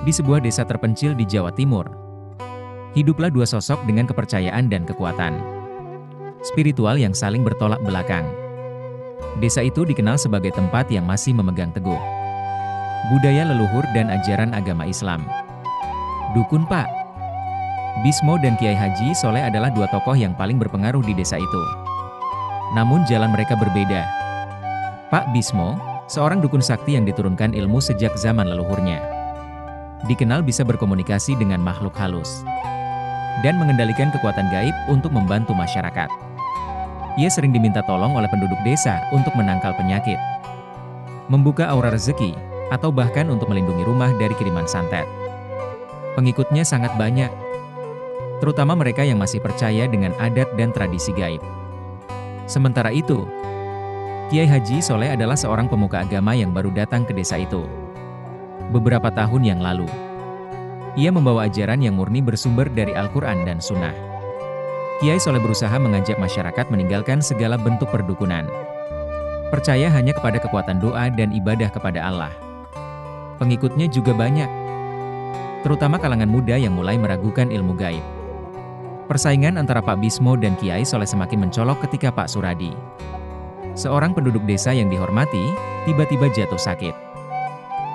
Di sebuah desa terpencil di Jawa Timur, hiduplah dua sosok dengan kepercayaan dan kekuatan spiritual yang saling bertolak belakang. Desa itu dikenal sebagai tempat yang masih memegang teguh budaya leluhur dan ajaran agama Islam. Dukun Pak Bismo dan Kiai Haji Soleh adalah dua tokoh yang paling berpengaruh di desa itu. Namun jalan mereka berbeda. Pak Bismo, seorang dukun sakti yang diturunkan ilmu sejak zaman leluhurnya, dikenal bisa berkomunikasi dengan makhluk halus dan mengendalikan kekuatan gaib untuk membantu masyarakat. Ia sering diminta tolong oleh penduduk desa untuk menangkal penyakit, membuka aura rezeki, atau bahkan untuk melindungi rumah dari kiriman santet. Pengikutnya sangat banyak, terutama mereka yang masih percaya dengan adat dan tradisi gaib. Sementara itu, Kiai Haji Soleh adalah seorang pemuka agama yang baru datang ke desa itu beberapa tahun yang lalu. Ia membawa ajaran yang murni bersumber dari Al-Quran dan Sunnah. Kiai Soleh berusaha mengajak masyarakat meninggalkan segala bentuk perdukunan, percaya hanya kepada kekuatan doa dan ibadah kepada Allah. Pengikutnya juga banyak, terutama kalangan muda yang mulai meragukan ilmu gaib. Persaingan antara Pak Bismo dan Kiai Soleh semakin mencolok ketika Pak Suradi, seorang penduduk desa yang dihormati, tiba-tiba jatuh sakit.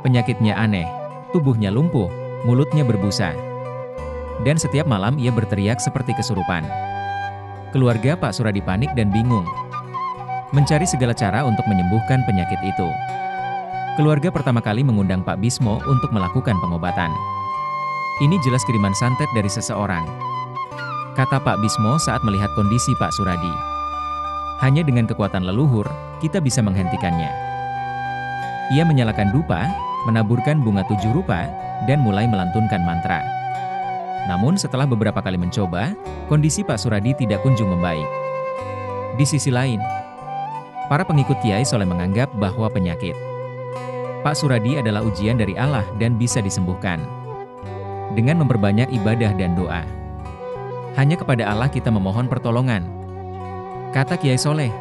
Penyakitnya aneh, tubuhnya lumpuh, mulutnya berbusa, dan setiap malam ia berteriak seperti kesurupan. Keluarga Pak Suradi panik dan bingung, mencari segala cara untuk menyembuhkan penyakit itu. Keluarga pertama kali mengundang Pak Bismo untuk melakukan pengobatan. Ini jelas kiriman santet dari seseorang, kata Pak Bismo saat melihat kondisi Pak Suradi. Hanya dengan kekuatan leluhur, kita bisa menghentikannya. Ia menyalakan dupa, menaburkan bunga 7 rupa, dan mulai melantunkan mantra. Namun setelah beberapa kali mencoba, kondisi Pak Suradi tidak kunjung membaik. Di sisi lain, para pengikut Kiai Soleh menganggap bahwa penyakit Pak Suradi adalah ujian dari Allah dan bisa disembuhkan dengan memperbanyak ibadah dan doa. Hanya kepada Allah kita memohon pertolongan, kata Kiai Soleh.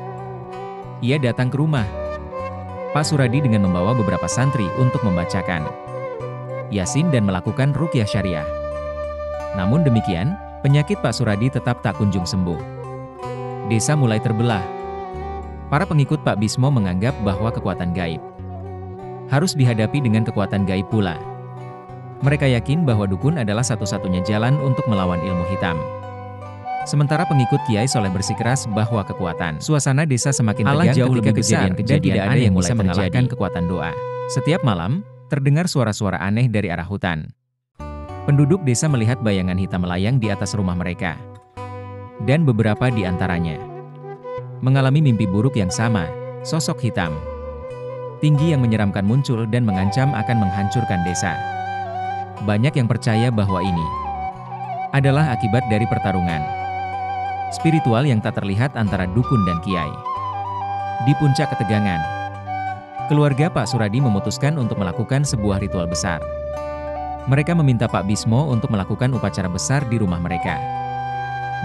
Ia datang ke rumah Pak Suradi dengan membawa beberapa santri untuk membacakan Yasin dan melakukan ruqyah syariah. Namun demikian, penyakit Pak Suradi tetap tak kunjung sembuh. Desa mulai terbelah. Para pengikut Pak Bismo menganggap bahwa kekuatan gaib harus dihadapi dengan kekuatan gaib pula. Mereka yakin bahwa dukun adalah satu-satunya jalan untuk melawan ilmu hitam. Sementara pengikut Kiai Soleh bersikeras bahwa kekuatan suasana desa semakin tegang ketika kejadian-kejadian aneh yang bisa mengalahkan kekuatan doa. Setiap malam, terdengar suara-suara aneh dari arah hutan. Penduduk desa melihat bayangan hitam melayang di atas rumah mereka. Dan beberapa di antaranya mengalami mimpi buruk yang sama, sosok hitam tinggi yang menyeramkan muncul dan mengancam akan menghancurkan desa. Banyak yang percaya bahwa ini adalah akibat dari pertarungan spiritual yang tak terlihat antara dukun dan kiai. Di puncak ketegangan, keluarga Pak Suradi memutuskan untuk melakukan sebuah ritual besar. Mereka meminta Pak Bismo untuk melakukan upacara besar di rumah mereka,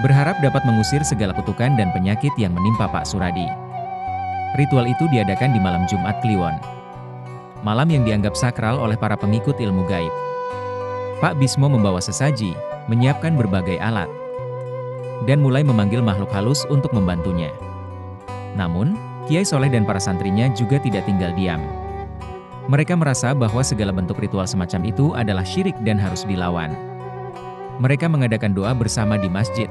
berharap dapat mengusir segala kutukan dan penyakit yang menimpa Pak Suradi. Ritual itu diadakan di malam Jumat Kliwon, malam yang dianggap sakral oleh para pengikut ilmu gaib. Pak Bismo membawa sesaji, menyiapkan berbagai alat, dan mulai memanggil makhluk halus untuk membantunya. Namun, Kiai Soleh dan para santrinya juga tidak tinggal diam. Mereka merasa bahwa segala bentuk ritual semacam itu adalah syirik dan harus dilawan. Mereka mengadakan doa bersama di masjid,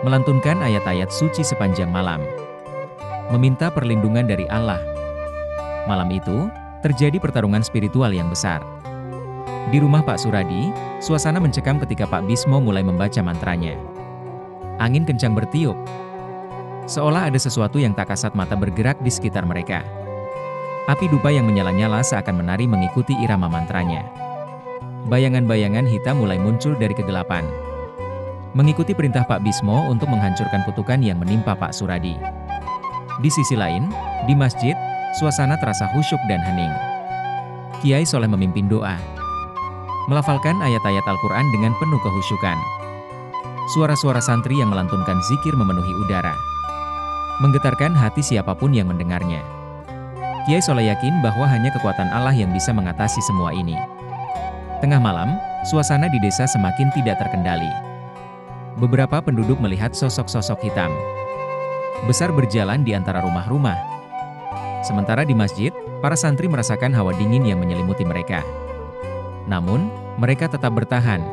melantunkan ayat-ayat suci sepanjang malam, meminta perlindungan dari Allah. Malam itu, terjadi pertarungan spiritual yang besar. Di rumah Pak Suradi, suasana mencekam ketika Pak Bismo mulai membaca mantranya. Angin kencang bertiup, seolah ada sesuatu yang tak kasat mata bergerak di sekitar mereka. Api dupa yang menyala-nyala seakan menari mengikuti irama mantranya. Bayangan-bayangan hitam mulai muncul dari kegelapan, mengikuti perintah Pak Bismo untuk menghancurkan kutukan yang menimpa Pak Suradi. Di sisi lain, di masjid, suasana terasa khusyuk dan hening. Kiai Soleh memimpin doa, melafalkan ayat-ayat Al-Quran dengan penuh kehusyukan. Suara-suara santri yang melantunkan zikir memenuhi udara, menggetarkan hati siapapun yang mendengarnya. Kiai Soleh yakin bahwa hanya kekuatan Allah yang bisa mengatasi semua ini. Tengah malam, suasana di desa semakin tidak terkendali. Beberapa penduduk melihat sosok-sosok hitam besar berjalan di antara rumah-rumah. Sementara di masjid, para santri merasakan hawa dingin yang menyelimuti mereka. Namun, mereka tetap bertahan,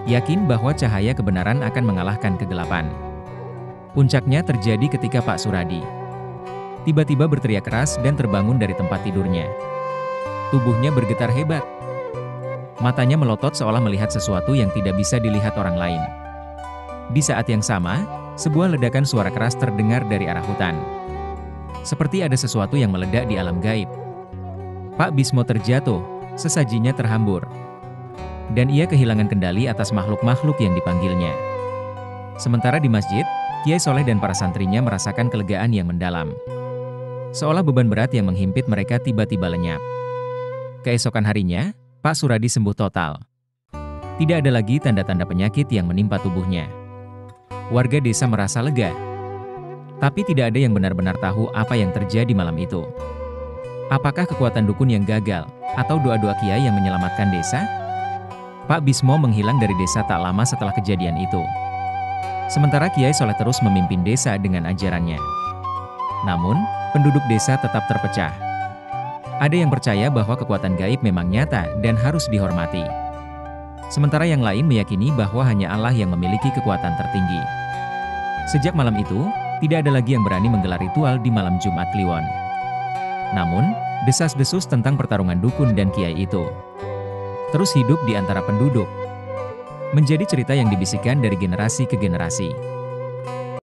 yakin bahwa cahaya kebenaran akan mengalahkan kegelapan. Puncaknya terjadi ketika Pak Suradi tiba-tiba berteriak keras dan terbangun dari tempat tidurnya. Tubuhnya bergetar hebat. Matanya melotot seolah melihat sesuatu yang tidak bisa dilihat orang lain. Di saat yang sama, sebuah ledakan suara keras terdengar dari arah hutan. Seperti ada sesuatu yang meledak di alam gaib. Pak Bismo terjatuh, sesajinya terhambur. Dan ia kehilangan kendali atas makhluk-makhluk yang dipanggilnya. Sementara di masjid, Kiai Soleh dan para santrinya merasakan kelegaan yang mendalam. Seolah beban berat yang menghimpit mereka tiba-tiba lenyap. Keesokan harinya, Pak Suradi sembuh total. Tidak ada lagi tanda-tanda penyakit yang menimpa tubuhnya. Warga desa merasa lega. Tapi tidak ada yang benar-benar tahu apa yang terjadi malam itu. Apakah kekuatan dukun yang gagal, atau doa-doa kiai yang menyelamatkan desa? Pak Bismo menghilang dari desa tak lama setelah kejadian itu. Sementara Kiai Soleh terus memimpin desa dengan ajarannya. Namun, penduduk desa tetap terpecah. Ada yang percaya bahwa kekuatan gaib memang nyata dan harus dihormati. Sementara yang lain meyakini bahwa hanya Allah yang memiliki kekuatan tertinggi. Sejak malam itu, tidak ada lagi yang berani menggelar ritual di malam Jumat Kliwon. Namun, desas-desus tentang pertarungan dukun dan kiai itu terus hidup di antara penduduk. Menjadi cerita yang dibisikkan dari generasi ke generasi.